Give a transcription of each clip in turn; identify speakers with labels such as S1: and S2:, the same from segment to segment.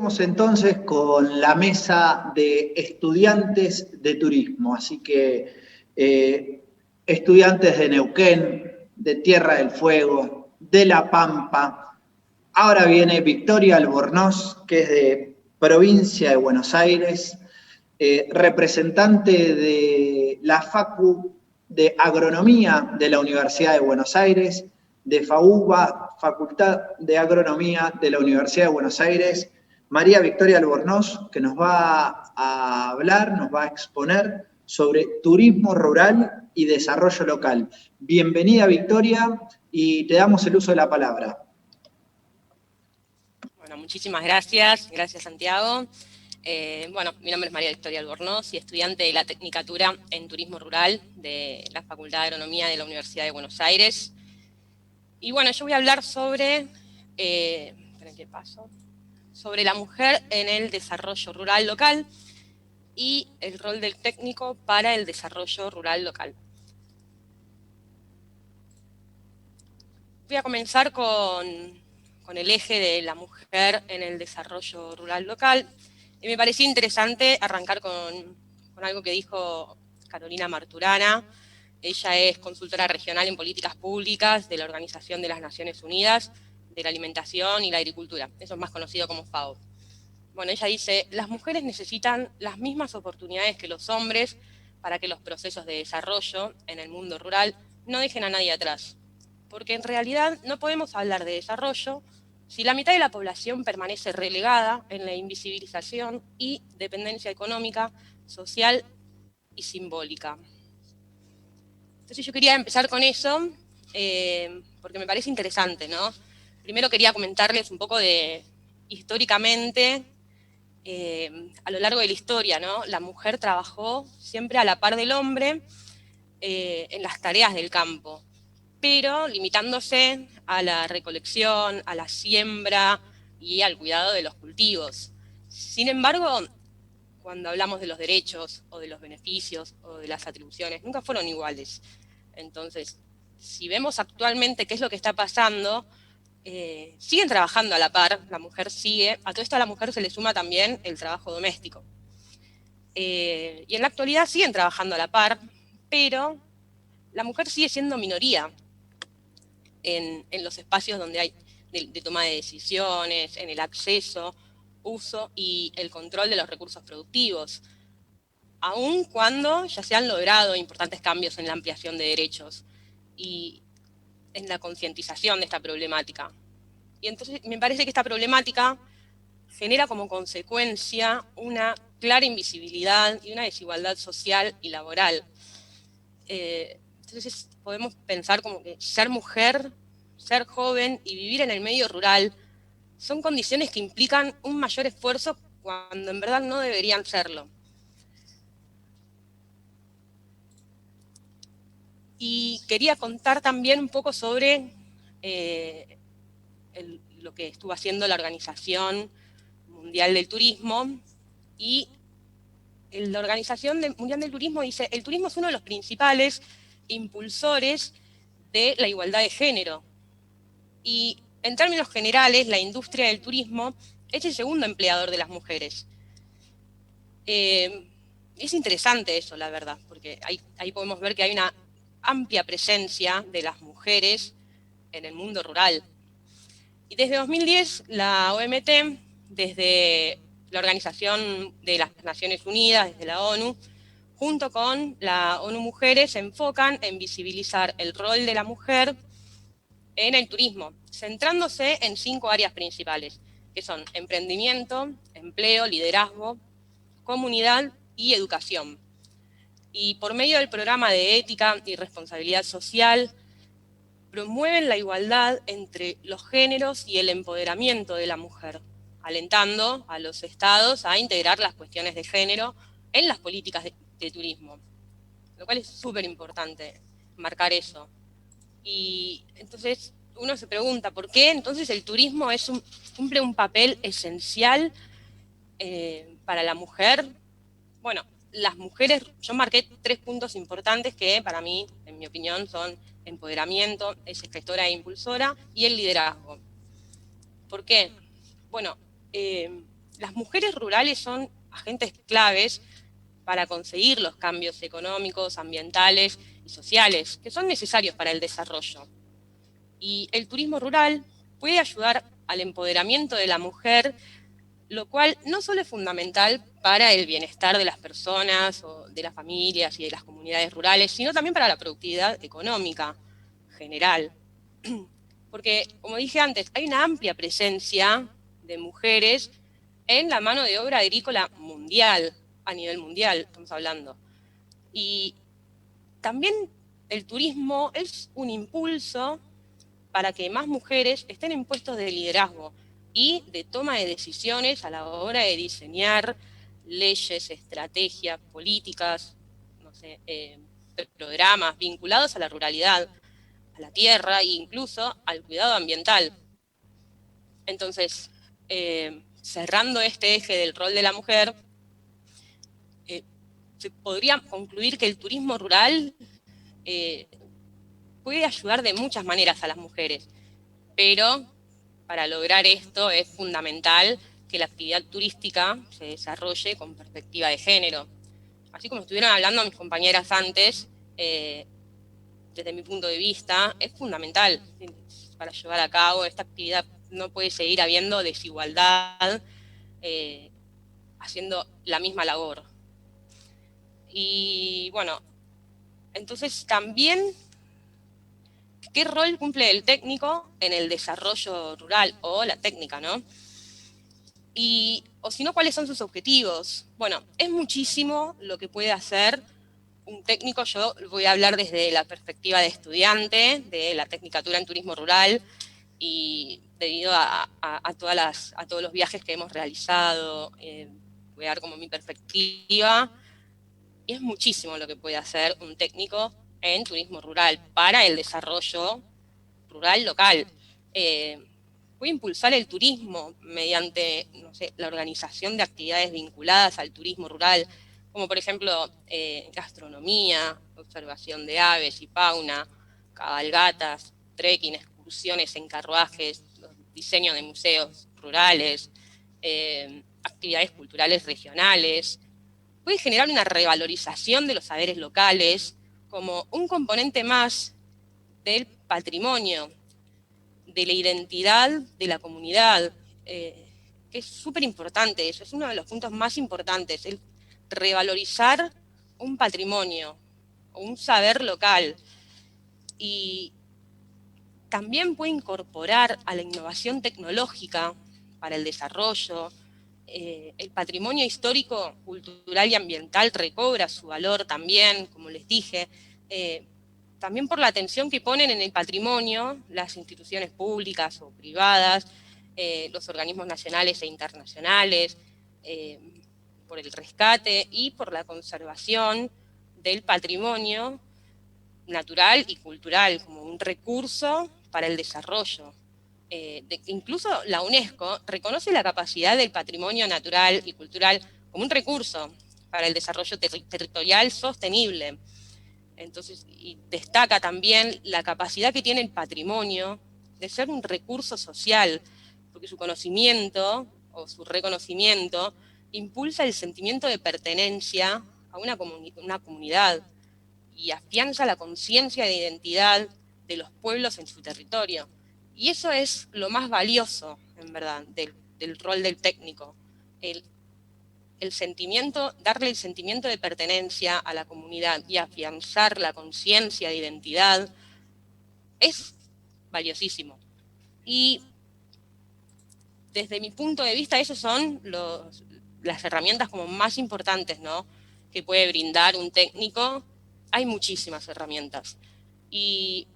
S1: Vamos entonces con la mesa de estudiantes de turismo, así que estudiantes de Neuquén, de Tierra del Fuego, de La Pampa. Ahora viene Victoria Albornoz, que es de provincia de Buenos Aires, representante de la Facu de Agronomía de la Universidad de Buenos Aires, de FAUBA, Facultad de Agronomía de la Universidad de Buenos Aires, María Victoria Albornoz, que nos va a hablar, nos va a exponer sobre turismo rural y desarrollo local. Bienvenida, Victoria, y te damos el uso de la palabra.
S2: Bueno, muchísimas gracias. Gracias, Santiago. Bueno, mi nombre es María Victoria Albornoz y estudiante de la Tecnicatura en Turismo Rural de la Facultad de Agronomía de la Universidad de Buenos Aires. Y bueno, yo voy a hablar sobre, esperen que paso, sobre la mujer en el desarrollo rural local y el rol del técnico para el desarrollo rural local. Voy a comenzar con el eje de la mujer en el desarrollo rural local. Y me parecía interesante arrancar con algo que dijo Carolina Marturana. Ella es consultora regional en políticas públicas de la Organización de las Naciones Unidas de la Alimentación y la Agricultura. Eso es más conocido como FAO. Bueno, ella dice, las mujeres necesitan las mismas oportunidades que los hombres para que los procesos de desarrollo en el mundo rural no dejen a nadie atrás. Porque en realidad no podemos hablar de desarrollo si la mitad de la población permanece relegada en la invisibilización y dependencia económica, social y simbólica. Entonces yo quería empezar con eso, porque me parece interesante, ¿no? Primero quería comentarles un poco de, históricamente, a lo largo de la historia, ¿no? La mujer trabajó siempre a la par del hombre en las tareas del campo, pero limitándose a la recolección, a la siembra y al cuidado de los cultivos. Sin embargo, cuando hablamos de los derechos o de los beneficios o de las atribuciones, nunca fueron iguales. Entonces, si vemos actualmente qué es lo que está pasando, siguen trabajando a la par, la mujer sigue, a todo esto a la mujer se le suma también el trabajo doméstico. Y en la actualidad siguen trabajando a la par, pero la mujer sigue siendo minoría en los espacios donde hay de toma de decisiones, en el acceso, uso y el control de los recursos productivos, aun cuando ya se han logrado importantes cambios en la ampliación de derechos y en la concientización de esta problemática. Y entonces me parece que esta problemática genera como consecuencia una clara invisibilidad y una desigualdad social y laboral. Entonces podemos pensar como que ser mujer, ser joven y vivir en el medio rural son condiciones que implican un mayor esfuerzo cuando en verdad no deberían serlo. Y quería contar también un poco sobre lo que estuvo haciendo la Organización Mundial del Turismo, y la Organización Mundial del Turismo dice, el turismo es uno de los principales impulsores de la igualdad de género. Y en términos generales, la industria del turismo es el segundo empleador de las mujeres. Es interesante eso, la verdad, porque ahí podemos ver que hay una amplia presencia de las mujeres en el mundo rural. Y desde 2010, la OMT, desde la Organización de las Naciones Unidas, desde la ONU, junto con la ONU Mujeres, se enfocan en visibilizar el rol de la mujer en el turismo, centrándose en 5 áreas principales, que son emprendimiento, empleo, liderazgo, comunidad y educación. Y por medio del programa de ética y responsabilidad social, promueven la igualdad entre los géneros y el empoderamiento de la mujer, alentando a los estados a integrar las cuestiones de género en las políticas de turismo, lo cual es súper importante marcar eso. Y entonces uno se pregunta, ¿por qué entonces el turismo cumple un papel esencial para la mujer? Bueno, las mujeres, yo marqué 3 puntos importantes que para mí, en mi opinión, son empoderamiento, es gestora e impulsora, y el liderazgo. ¿Por qué? Bueno, las mujeres rurales son agentes claves para conseguir los cambios económicos, ambientales y sociales que son necesarios para el desarrollo. Y el turismo rural puede ayudar al empoderamiento de la mujer, lo cual no solo es fundamental para el bienestar de las personas o de las familias y de las comunidades rurales, sino también para la productividad económica general. Porque, como dije antes, hay una amplia presencia de mujeres en la mano de obra agrícola mundial, a nivel mundial estamos hablando. Y también el turismo es un impulso para que más mujeres estén en puestos de liderazgo y de toma de decisiones a la hora de diseñar leyes, estrategias, políticas, no sé, programas vinculados a la ruralidad, a la tierra e incluso al cuidado ambiental. Entonces, cerrando este eje del rol de la mujer, se podría concluir que el turismo rural puede ayudar de muchas maneras a las mujeres, pero para lograr esto es fundamental que la actividad turística se desarrolle con perspectiva de género. Así como estuvieron hablando mis compañeras antes, desde mi punto de vista, es fundamental para llevar a cabo esta actividad. No puede seguir habiendo desigualdad haciendo la misma labor. Y bueno, entonces también, ¿qué rol cumple el técnico en el desarrollo rural o la técnica, no? O si no, ¿cuáles son sus objetivos? Bueno, es muchísimo lo que puede hacer un técnico. Yo voy a hablar desde la perspectiva de estudiante, de la Tecnicatura en Turismo Rural, y debido a todos los viajes que hemos realizado, voy a dar como mi perspectiva, y es muchísimo lo que puede hacer un técnico en turismo rural para el desarrollo rural local. Puede impulsar el turismo mediante, no sé, la organización de actividades vinculadas al turismo rural, como por ejemplo gastronomía, observación de aves y fauna, cabalgatas, trekking, excursiones en carruajes, diseño de museos rurales, actividades culturales regionales. Puede generar una revalorización de los saberes locales como un componente más del patrimonio, de la identidad de la comunidad, que es súper importante eso, es uno de los puntos más importantes, el revalorizar un patrimonio, o un saber local. Y también puede incorporar a la innovación tecnológica para el desarrollo. El patrimonio histórico, cultural y ambiental recobra su valor también, como les dije, también por la atención que ponen en el patrimonio las instituciones públicas o privadas, los organismos nacionales e internacionales, por el rescate y por la conservación del patrimonio natural y cultural como un recurso para el desarrollo. Incluso la UNESCO reconoce la capacidad del patrimonio natural y cultural como un recurso para el desarrollo territorial sostenible. Entonces, y destaca también la capacidad que tiene el patrimonio de ser un recurso social, porque su conocimiento o su reconocimiento impulsa el sentimiento de pertenencia a una comunidad y afianza la conciencia de identidad de los pueblos en su territorio. Y eso es lo más valioso, en verdad, del rol del técnico. El sentimiento, darle el sentimiento de pertenencia a la comunidad y afianzar la conciencia de identidad es valiosísimo. Y desde mi punto de vista, esas son las herramientas como más importantes, ¿no?, que puede brindar un técnico. Hay muchísimas herramientas. Y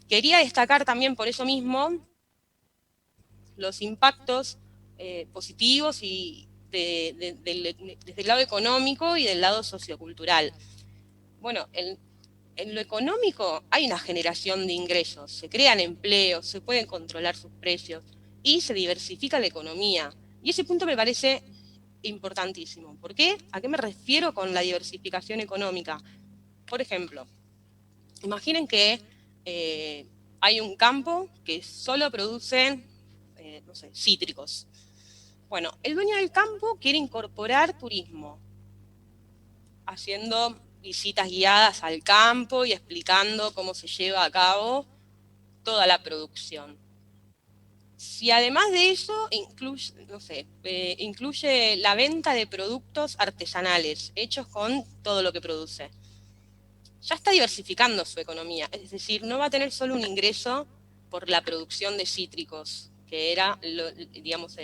S2: quería destacar también por eso mismo los impactos positivos y desde el lado económico y del lado sociocultural. Bueno, en lo económico hay una generación de ingresos, se crean empleos, se pueden controlar sus precios y se diversifica la economía. Y ese punto me parece importantísimo. ¿Por qué? ¿A qué me refiero con la diversificación económica? Por ejemplo, imaginen que hay un campo que solo produce, no sé, cítricos. Bueno, el dueño del campo quiere incorporar turismo, haciendo visitas guiadas al campo y explicando cómo se lleva a cabo toda la producción. Si además de eso incluye, no sé, incluye la venta de productos artesanales hechos con todo lo que produce, ya está diversificando su economía, es decir, no va a tener solo un ingreso por la producción de cítricos, que era digamos,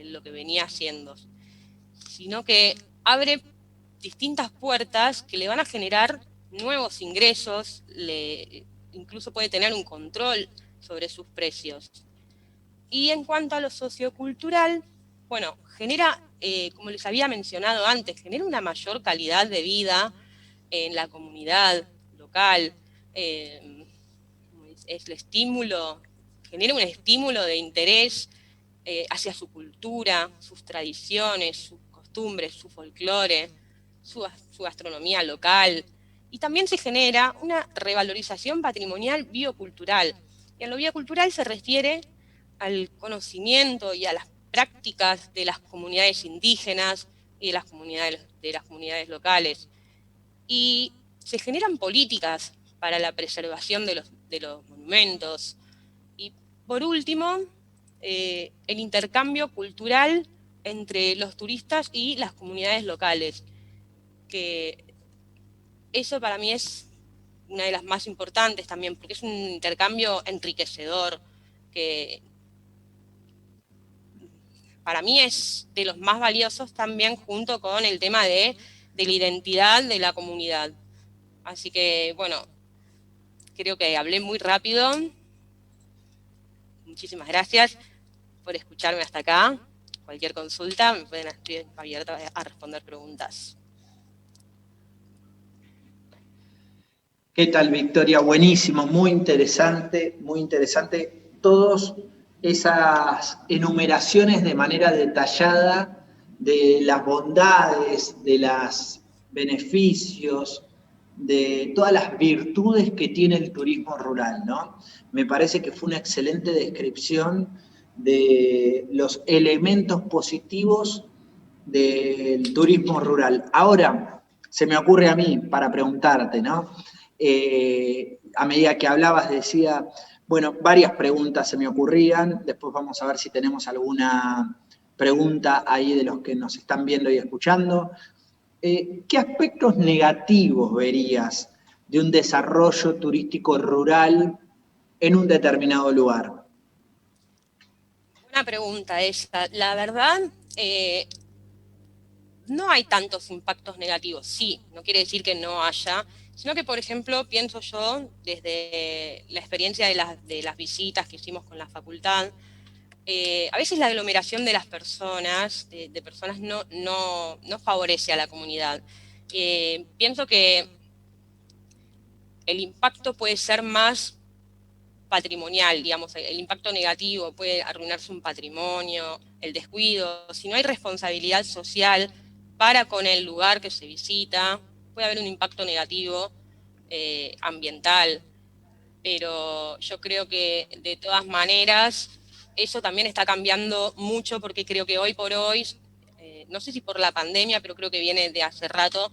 S2: lo que venía haciendo, sino que abre distintas puertas que le van a generar nuevos ingresos, incluso puede tener un control sobre sus precios. Y en cuanto a lo sociocultural, bueno, genera, como les había mencionado antes, genera una mayor calidad de vida en la comunidad local, es el estímulo, genera un estímulo de interés hacia su cultura, sus tradiciones, sus costumbres, su folclore, su gastronomía local, y también se genera una revalorización patrimonial biocultural. Y en lo biocultural se refiere al conocimiento y a las prácticas de las comunidades indígenas y de las comunidades locales. Y se generan políticas para la preservación de los monumentos. Y por último, el intercambio cultural entre los turistas y las comunidades locales, que eso para mí es una de las más importantes también, porque es un intercambio enriquecedor, que para mí es de los más valiosos también, junto con el tema de la identidad de la comunidad. Así que, bueno, creo que hablé muy rápido. Muchísimas gracias por escucharme hasta acá. Cualquier consulta, estoy abierta a responder preguntas.
S1: ¿Qué tal, Victoria? Buenísimo, muy interesante, muy interesante. Todas esas enumeraciones de manera detallada de las bondades, de los beneficios, de todas las virtudes que tiene el turismo rural, ¿no? Me parece que fue una excelente descripción de los elementos positivos del turismo rural. Ahora, se me ocurre a mí para preguntarte, ¿no? A medida que hablabas decía, bueno, varias preguntas se me ocurrían, después vamos a ver si tenemos alguna pregunta ahí de los que nos están viendo y escuchando. ¿Qué aspectos negativos verías de un desarrollo turístico rural en un determinado lugar?
S2: Buena pregunta esa. La verdad, no hay tantos impactos negativos. Sí, no quiere decir que no haya, sino que, por ejemplo, pienso yo, desde la experiencia de las visitas que hicimos con la facultad, a veces la aglomeración de las personas, de personas no favorece a la comunidad. Pienso que el impacto puede ser más patrimonial, digamos, el impacto negativo, puede arruinarse un patrimonio, el descuido, si no hay responsabilidad social para con el lugar que se visita, puede haber un impacto negativo ambiental, pero yo creo que de todas maneras eso también está cambiando mucho, porque creo que hoy por hoy, no sé si por la pandemia, pero creo que viene de hace rato,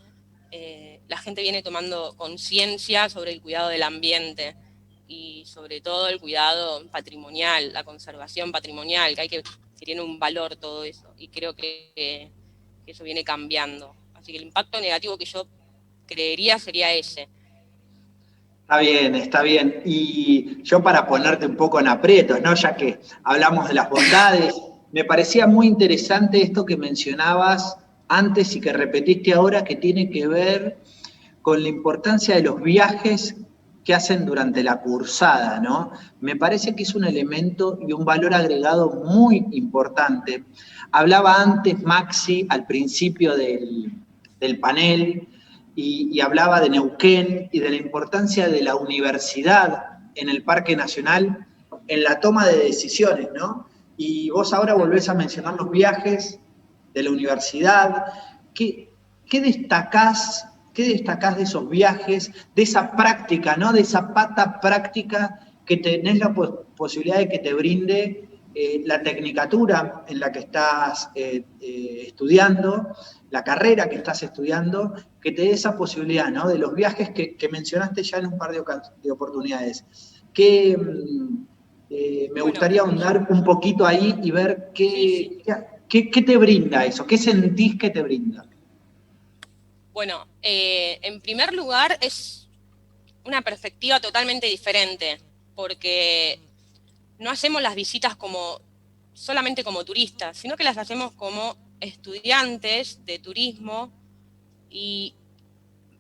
S2: la gente viene tomando conciencia sobre el cuidado del ambiente y sobre todo el cuidado patrimonial, la conservación patrimonial, que tiene un valor todo eso, y creo que eso viene cambiando. Así que el impacto negativo que yo creería sería ese.
S1: Está bien, está bien. Y yo para ponerte un poco en aprietos, ¿no? Ya que hablamos de las bondades, me parecía muy interesante esto que mencionabas antes y que repetiste ahora, que tiene que ver con la importancia de los viajes que hacen durante la cursada, ¿no? Me parece que es un elemento y un valor agregado muy importante. Hablaba antes Maxi al principio del panel y hablaba de Neuquén y de la importancia de la universidad en el Parque Nacional en la toma de decisiones, ¿no? Y vos ahora volvés a mencionar los viajes de la universidad. ¿Qué destacás de esos viajes, de esa práctica, ¿no? De esa pata práctica que tenés la posibilidad de que te brinde la tecnicatura en la que estás estudiando, la carrera que estás estudiando, que te dé esa posibilidad, ¿no? De los viajes que mencionaste ya en un par de oportunidades. Que me
S2: Bueno,
S1: gustaría ahondar un poquito ahí y ver
S2: sí.
S1: qué te brinda eso, qué sentís que te brinda.
S2: Bueno, en primer lugar es una perspectiva totalmente diferente, porque no hacemos las visitas solamente como turistas, sino que las hacemos como estudiantes de turismo y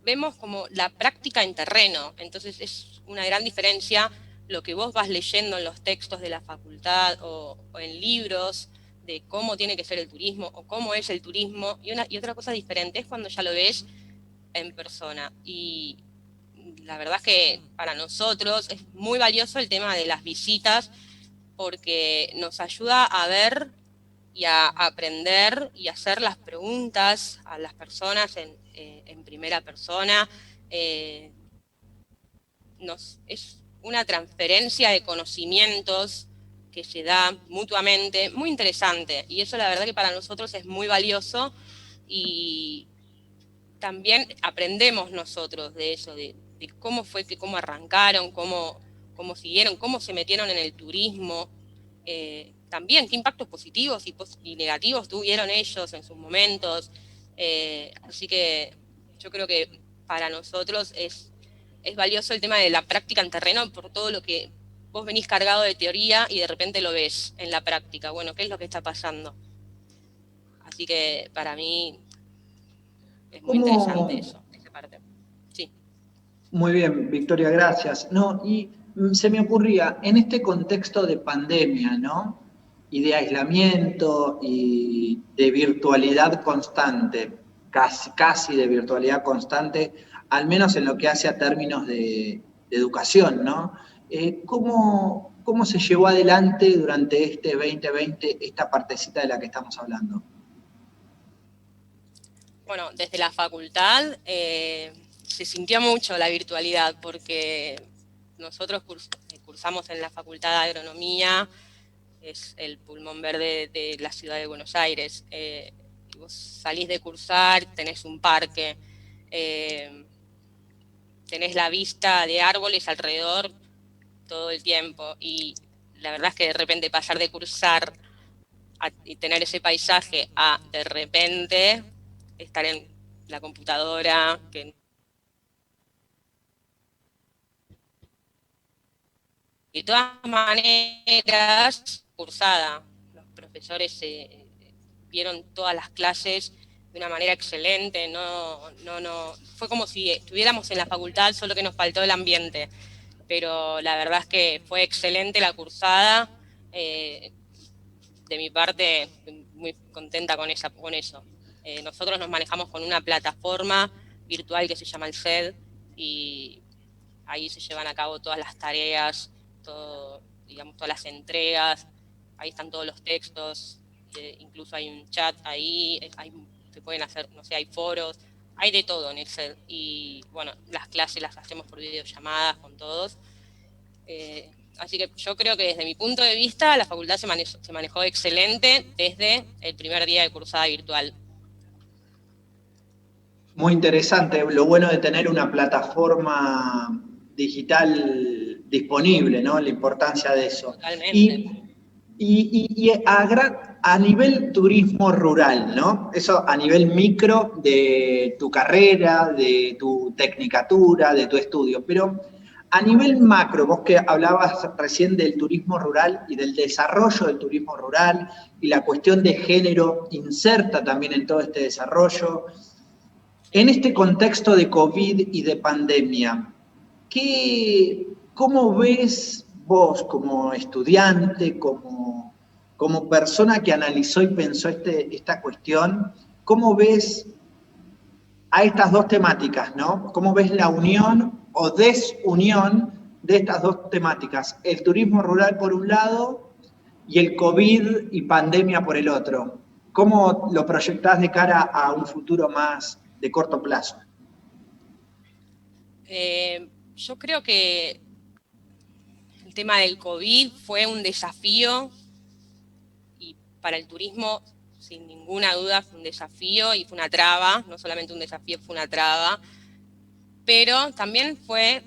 S2: vemos como la práctica en terreno. Entonces es una gran diferencia lo que vos vas leyendo en los textos de la facultad o en libros de cómo tiene que ser el turismo o cómo es el turismo, y otra cosa diferente es cuando ya lo ves en persona. Y la verdad es que para nosotros es muy valioso el tema de las visitas porque nos ayuda a ver y a aprender y hacer las preguntas a las personas en primera persona. Eh, es una transferencia de conocimientos que se da mutuamente, muy interesante. Y eso la verdad que para nosotros es muy valioso y también aprendemos nosotros de eso, de cómo fue cómo arrancaron, cómo siguieron, cómo se metieron en el turismo, también qué impactos positivos y negativos tuvieron ellos en sus momentos. Así que yo creo que para nosotros es valioso el tema de la práctica en terreno por todo lo que vos venís cargado de teoría y de repente lo ves en la práctica. Bueno, ¿qué es lo que está pasando? Así que para mí es muy interesante
S1: ¿Cómo,
S2: eso, esa parte. Sí.
S1: Muy bien, Victoria, gracias. No, y se me ocurría, en este contexto de pandemia, ¿no? Y de aislamiento y de virtualidad constante, casi de virtualidad constante, al menos en lo que hace a términos de educación, ¿no? ¿Cómo se llevó adelante durante este 2020 esta partecita de la que estamos hablando?
S2: Bueno, desde la facultad se sintió mucho la virtualidad porque nosotros cursamos en la Facultad de Agronomía, es el pulmón verde de la ciudad de Buenos Aires. Y vos salís de cursar, tenés un parque, eh, tenés la vista de árboles alrededor todo el tiempo y la verdad es que de repente pasar de cursar y tener ese paisaje a de repente estar en la computadora, que de todas maneras, cursada, los profesores vieron todas las clases de una manera excelente, fue como si estuviéramos en la facultad, solo que nos faltó el ambiente, pero la verdad es que fue excelente la cursada, eh, de mi parte, muy contenta con eso. Nosotros nos manejamos con una plataforma virtual que se llama el SED y ahí se llevan a cabo todas las tareas, digamos, todas las entregas, ahí están todos los textos, incluso hay un chat ahí, se pueden hacer, no sé, hay foros, hay de todo en el SED. Y bueno, las clases las hacemos por videollamadas con todos. Así que yo creo que desde mi punto de vista la facultad se manejó excelente desde el primer día de cursada virtual.
S1: Muy interesante, lo bueno de tener una plataforma digital disponible, ¿no? La importancia de eso.
S2: Totalmente.
S1: Y a nivel turismo rural, ¿no? Eso a nivel micro de tu carrera, de tu tecnicatura, de tu estudio, pero a nivel macro, vos que hablabas recién del turismo rural y del desarrollo del turismo rural y la cuestión de género inserta también en todo este desarrollo. En este contexto de COVID y de pandemia, ¿cómo ves vos como estudiante, como persona que analizó y pensó esta cuestión, cómo ves a estas dos temáticas, ¿no? ¿Cómo ves la unión o desunión de estas dos temáticas? El turismo rural por un lado y el COVID y pandemia por el otro. ¿Cómo lo proyectás de cara a un futuro más de corto plazo?
S2: Yo creo que el tema del COVID fue un desafío para el turismo, sin ninguna duda, fue un desafío y fue una traba, no solamente un desafío, fue una traba, pero también fue,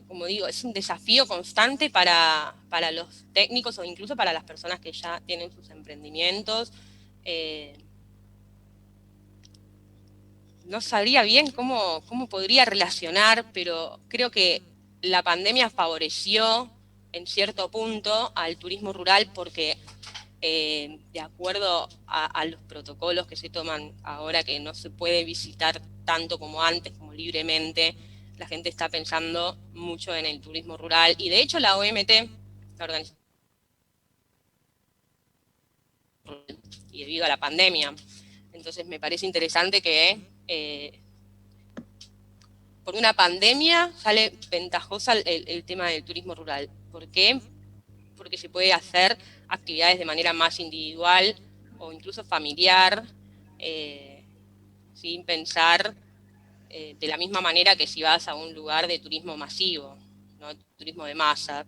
S2: como digo, es un desafío constante para los técnicos o incluso para las personas que ya tienen sus emprendimientos. No sabría bien cómo podría relacionar, pero creo que la pandemia favoreció en cierto punto al turismo rural porque de acuerdo a los protocolos que se toman ahora, que no se puede visitar tanto como antes, como libremente, la gente está pensando mucho en el turismo rural. Y de hecho la OMT, la organización, y debido a la pandemia. Entonces me parece interesante que por una pandemia sale ventajosa el tema del turismo rural. ¿Por qué? Porque se puede hacer actividades de manera más individual o incluso familiar, sin pensar de la misma manera que si vas a un lugar de turismo masivo, ¿no? Turismo de masa.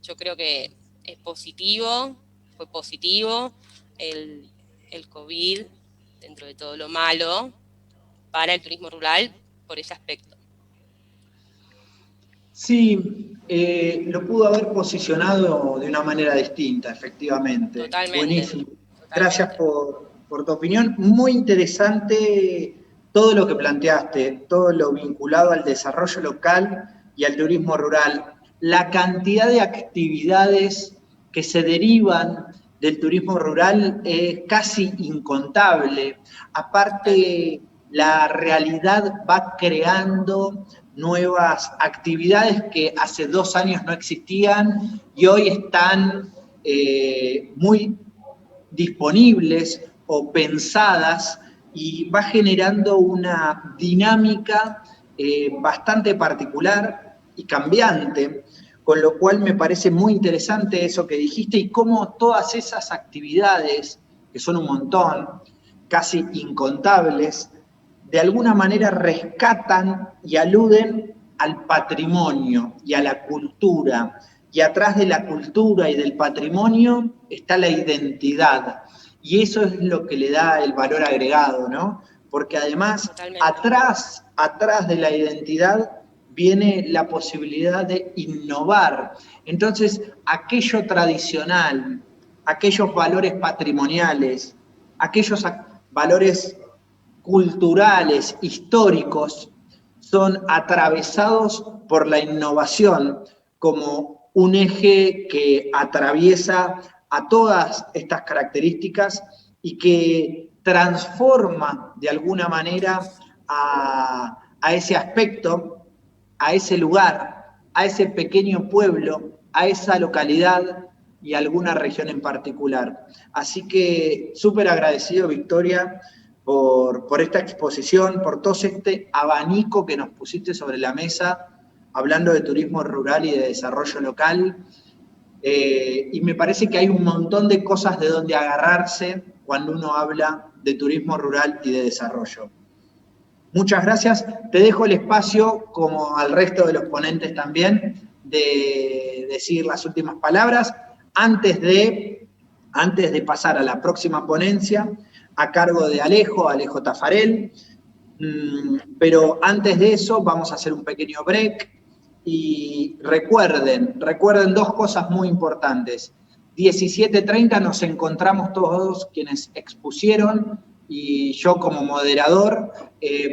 S2: Yo creo que es positivo, fue positivo el COVID, dentro de todo lo malo, para el turismo rural por ese aspecto.
S1: Sí, lo pudo haber posicionado de una manera distinta, efectivamente.
S2: Totalmente,
S1: Buenísimo. Gracias
S2: totalmente.
S1: por tu opinión. Muy interesante todo lo que planteaste, todo lo vinculado al desarrollo local y al turismo rural. La cantidad de actividades que se derivan del turismo rural es casi incontable.
S2: Totalmente.
S1: Aparte, la realidad va creando nuevas actividades que hace 2 años no existían y hoy están muy disponibles o pensadas y va generando una dinámica bastante particular y cambiante, con lo cual me parece muy interesante eso que dijiste y cómo todas esas actividades, que son un montón, casi incontables, de alguna manera rescatan y aluden al patrimonio y a la cultura. Y atrás de la cultura y del patrimonio está la identidad. Y eso es lo que le da el valor agregado, ¿no? Porque además,
S2: Totalmente.
S1: atrás de la identidad viene la posibilidad de innovar. Entonces, aquello tradicional, aquellos valores patrimoniales, aquellos valores culturales, históricos, son atravesados por la innovación como un eje que atraviesa a todas estas características y que transforma de alguna manera a ese aspecto, a ese lugar, a ese pequeño pueblo, a esa localidad y a alguna región en particular. Así que súper agradecido, Victoria, por esta exposición, por todo este abanico que nos pusiste sobre la mesa, hablando de turismo rural y de desarrollo local. Y me parece que hay un montón de cosas de donde agarrarse cuando uno habla de turismo rural y de desarrollo. Muchas gracias. Te dejo el espacio, como al resto de los ponentes también, de decir las últimas palabras antes de pasar a la próxima ponencia a cargo de Alejo Tafarel. Pero antes de eso vamos a hacer un pequeño break y recuerden 2 cosas muy importantes. 17:30 nos encontramos todos quienes expusieron y yo como moderador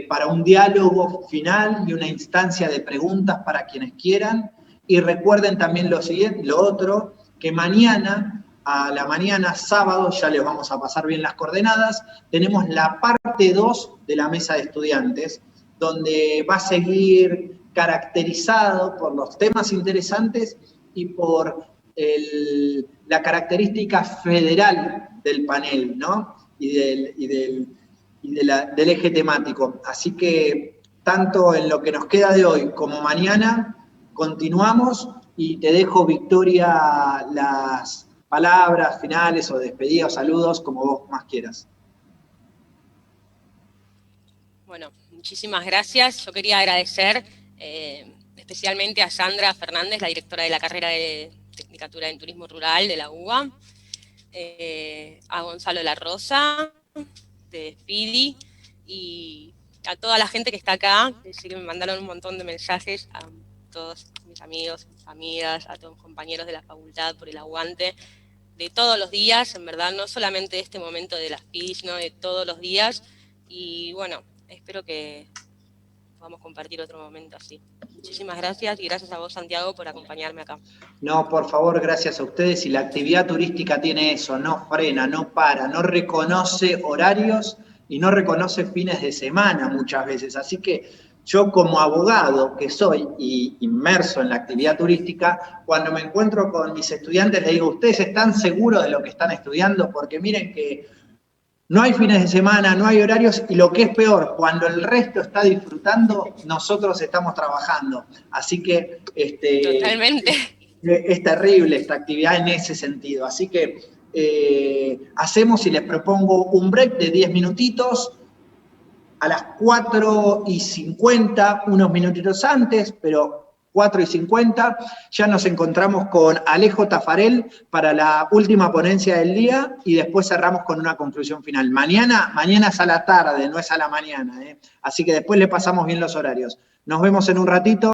S1: para un diálogo final y una instancia de preguntas para quienes quieran. Y recuerden también lo otro, que mañana, a la mañana, sábado, ya les vamos a pasar bien las coordenadas, tenemos la parte 2 de la mesa de estudiantes, donde va a seguir caracterizado por los temas interesantes y por la característica federal del panel, ¿no? Del eje temático. Así que tanto en lo que nos queda de hoy como mañana, continuamos y te dejo, Victoria, las palabras finales o despedidas o saludos, como vos más quieras.
S2: Bueno, muchísimas gracias. Yo quería agradecer especialmente a Sandra Fernández, la directora de la carrera de Tecnicatura en Turismo Rural de la UBA, a Gonzalo La Rosa, de Fidi, y a toda la gente que está acá, que sí que me mandaron un montón de mensajes, a todos mis amigos, mis amigas, a todos los compañeros de la facultad por el aguante de todos los días, en verdad, no solamente de este momento de las Fidi, sino de todos los días, y bueno, espero que podamos compartir otro momento así. Muchísimas gracias y gracias a vos, Santiago, por acompañarme acá.
S1: No, por favor, gracias a ustedes. Y la actividad turística tiene eso, no frena, no para, no reconoce horarios y no reconoce fines de semana muchas veces. Así que yo como abogado que soy y inmerso en la actividad turística, cuando me encuentro con mis estudiantes les digo, ¿ustedes están seguros de lo que están estudiando? Porque miren que no hay fines de semana, no hay horarios y lo que es peor, cuando el resto está disfrutando, nosotros estamos trabajando. Así que
S2: Totalmente.
S1: es terrible esta actividad en ese sentido. Así que hacemos y les propongo un break de 10 minutitos a las 4:50, unos minutitos antes, pero 4:50, ya nos encontramos con Alejo Tafarel para la última ponencia del día y después cerramos con una conclusión final. Mañana es a la tarde, no es a la mañana, ¿eh? Así que después le pasamos bien los horarios. Nos vemos en un ratito.